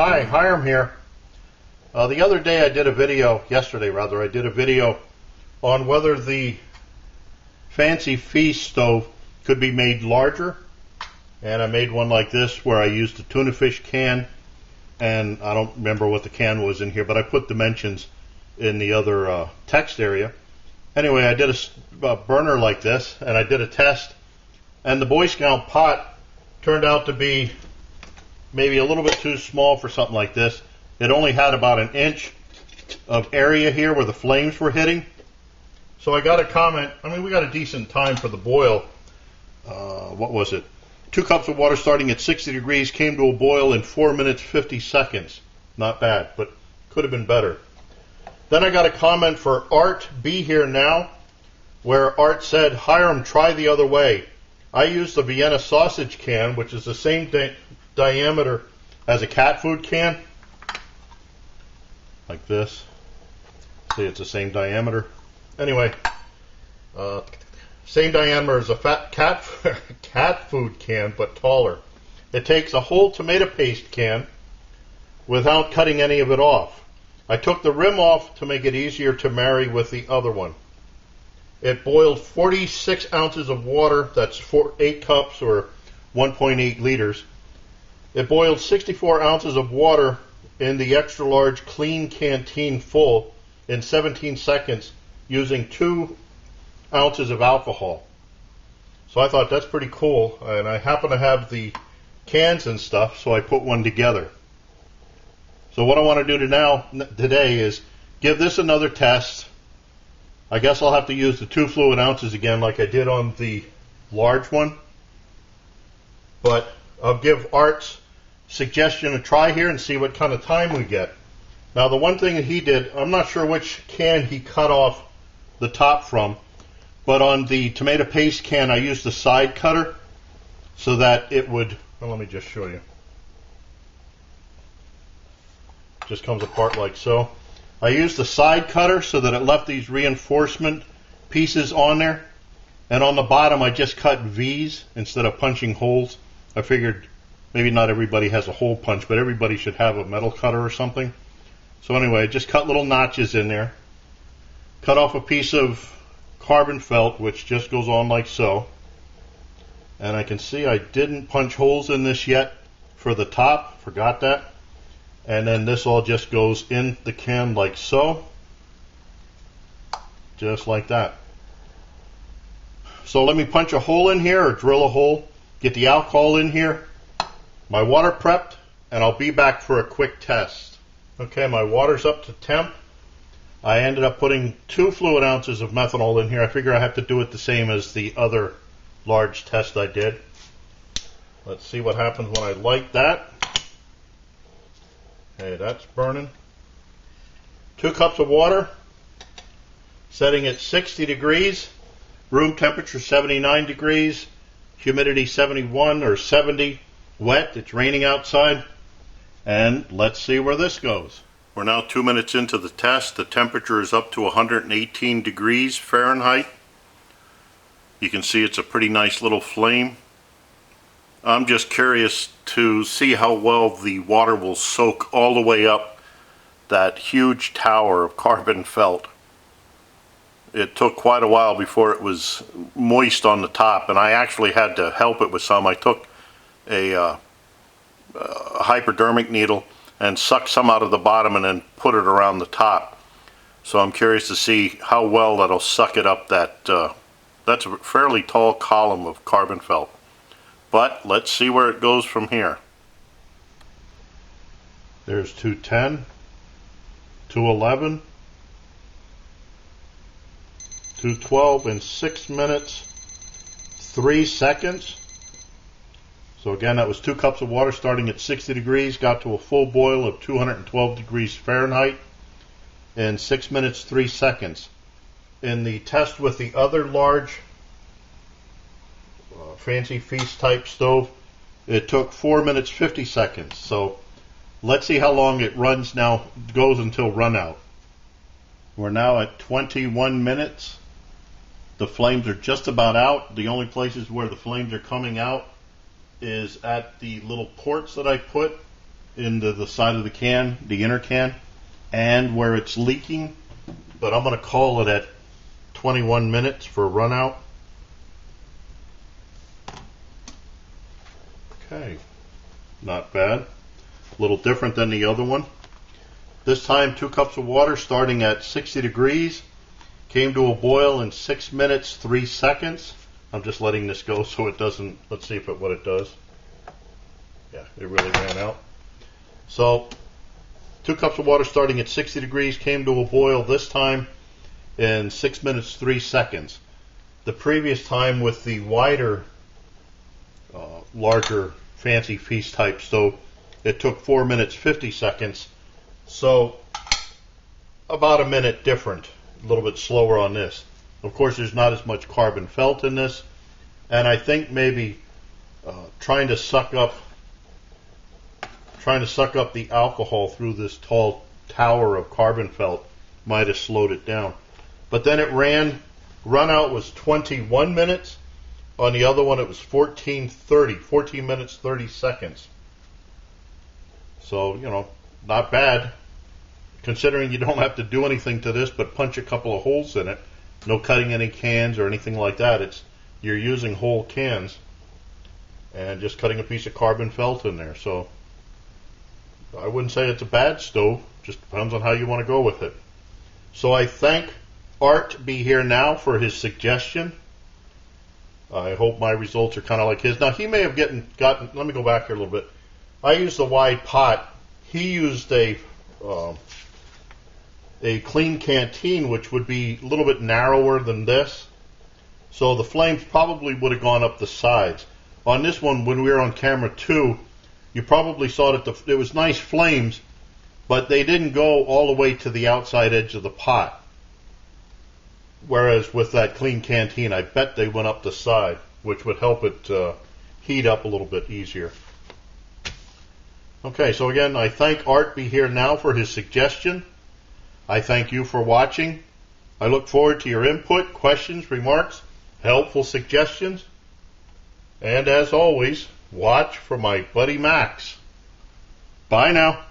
Hi, Hiram here. The other day I did a video, yesterday rather, I did a video on whether the fancy feast stove could be made larger. And I made one like this where I used a tuna fish can, and I don't remember what the can was in here, but I put dimensions in the other text area. Anyway, I did a burner like this, and I did a test, and the Boy Scout pot turned out to be maybe a little bit too small for something like this. It only had about an inch of area here where the flames were hitting. So I got a comment. I mean, we got a decent time for the boil. What was it? 2 cups of water starting at 60 degrees came to a boil in 4 minutes 50 seconds. Not bad, but could have been better. Then I got a comment for ArtBeHereNow, where Art said, Hiram, try the other way. I used the Vienna-Sausage can, which is the same diameter as a cat food can. Like this. See, it's the same diameter. Anyway, same diameter as a fat cat food can, but taller. It takes a whole tomato paste can without cutting any of it off. I took the rim off to make it easier to marry with the other one. It boiled 46 ounces of water, that's 8 cups or 1.8 liters. It boiled 64 ounces of water in the extra large Klean Kanteen full in 17 seconds using 2 ounces of alcohol. So I thought that's pretty cool, and I happen to have the cans and stuff, so I put one together. So what I want to do today is give this another test. I guess I'll have to use the 2 fluid ounces again like I did on the large one. But I'll give Art's suggestion a try here and see what kind of time we get. Now the one thing that he did, I'm not sure which can he cut off the top from, but on the tomato paste can I used the side cutter so that it would, well, let me just show you. Just comes apart like so. I used the side cutter so that it left these reinforcement pieces on there, and on the bottom I just cut V's instead of punching holes. I figured maybe not everybody has a hole punch, but everybody should have a metal cutter or something. So anyway, I just cut little notches in there. Cut off a piece of carbon felt, which just goes on like so. And I can see I didn't punch holes in this yet for the top, forgot that. And then this all just goes in the can like so. Just like that. So let me punch a hole in here, or drill a hole, get the alcohol in here, my water prepped, and I'll be back for a quick test. Okay, my water's up to temp. I ended up putting 2 fluid ounces of methanol in here. I figure I have to do it the same as the other large test I did. Let's see what happens when I light that. Okay, that's burning. 2 cups of water, setting at 60 degrees, room temperature 79 degrees, humidity 71 or 70, wet, it's raining outside, and let's see where this goes. We're now 2 minutes into the test. The temperature is up to 118 degrees Fahrenheit. You can see it's a pretty nice little flame. I'm just curious to see how well the water will soak all the way up that huge tower of carbon felt. It took quite a while before it was moist on the top, and I actually had to help it with some. I took a hypodermic needle and sucked some out of the bottom and then put it around the top. So I'm curious to see how well that'll suck it up. That's a fairly tall column of carbon felt. But let's see where it goes from here. There's 210, 211, 212 in 6 minutes, 3 seconds. So again, that was 2 cups of water starting at 60 degrees, got to a full boil of 212 degrees Fahrenheit in 6 minutes, 3 seconds. In the test with the other large fancy feast type stove, it took 4 minutes 50 seconds. So let's see how long it runs now, goes until run out. We're now at 21 minutes. The flames are just about out. The only places where the flames are coming out is at the little ports that I put into the side of the can, the inner can, and where it's leaking, but I'm going to call it at 21 minutes for run out. Okay, not bad. A little different than the other one. This time 2 cups of water starting at 60 degrees. Came to a boil in 6 minutes 3 seconds. I'm just letting this go so it doesn't, let's see what it does. Yeah, it really ran out. So 2 cups of water starting at 60 degrees came to a boil this time in 6 minutes 3 seconds. The previous time with the wider, larger fancy feast type stove, it took 4 minutes 50 seconds. So about a minute different, a little bit slower on this. Of course, there's not as much carbon felt in this, and I think maybe trying to suck up the alcohol through this tall tower of carbon felt might have slowed it down. But then it run out was 21 minutes. On the other one, it was 14 minutes 30 seconds. So, not bad, considering you don't have to do anything to this but punch a couple of holes in it. No cutting any cans or anything like that. You're using whole cans and just cutting a piece of carbon felt in there. So I wouldn't say it's a bad stove. Just depends on how you want to go with it. So I thank ArtBeHereNow for his suggestion. I hope my results are kind of like his. Now, he may have gotten, let me go back here a little bit. I used a wide pot. He used a Klean Kanteen, which would be a little bit narrower than this. So the flames probably would have gone up the sides. On this one, when we were on camera 2, you probably saw that there was nice flames, but they didn't go all the way to the outside edge of the pot. Whereas with that Klean Kanteen, I bet they went up the side, which would help it heat up a little bit easier. Okay, so again, I thank ArtBeHereNow for his suggestion. I thank you for watching. I look forward to your input, questions, remarks, helpful suggestions. And as always, watch for my buddy Max. Bye now.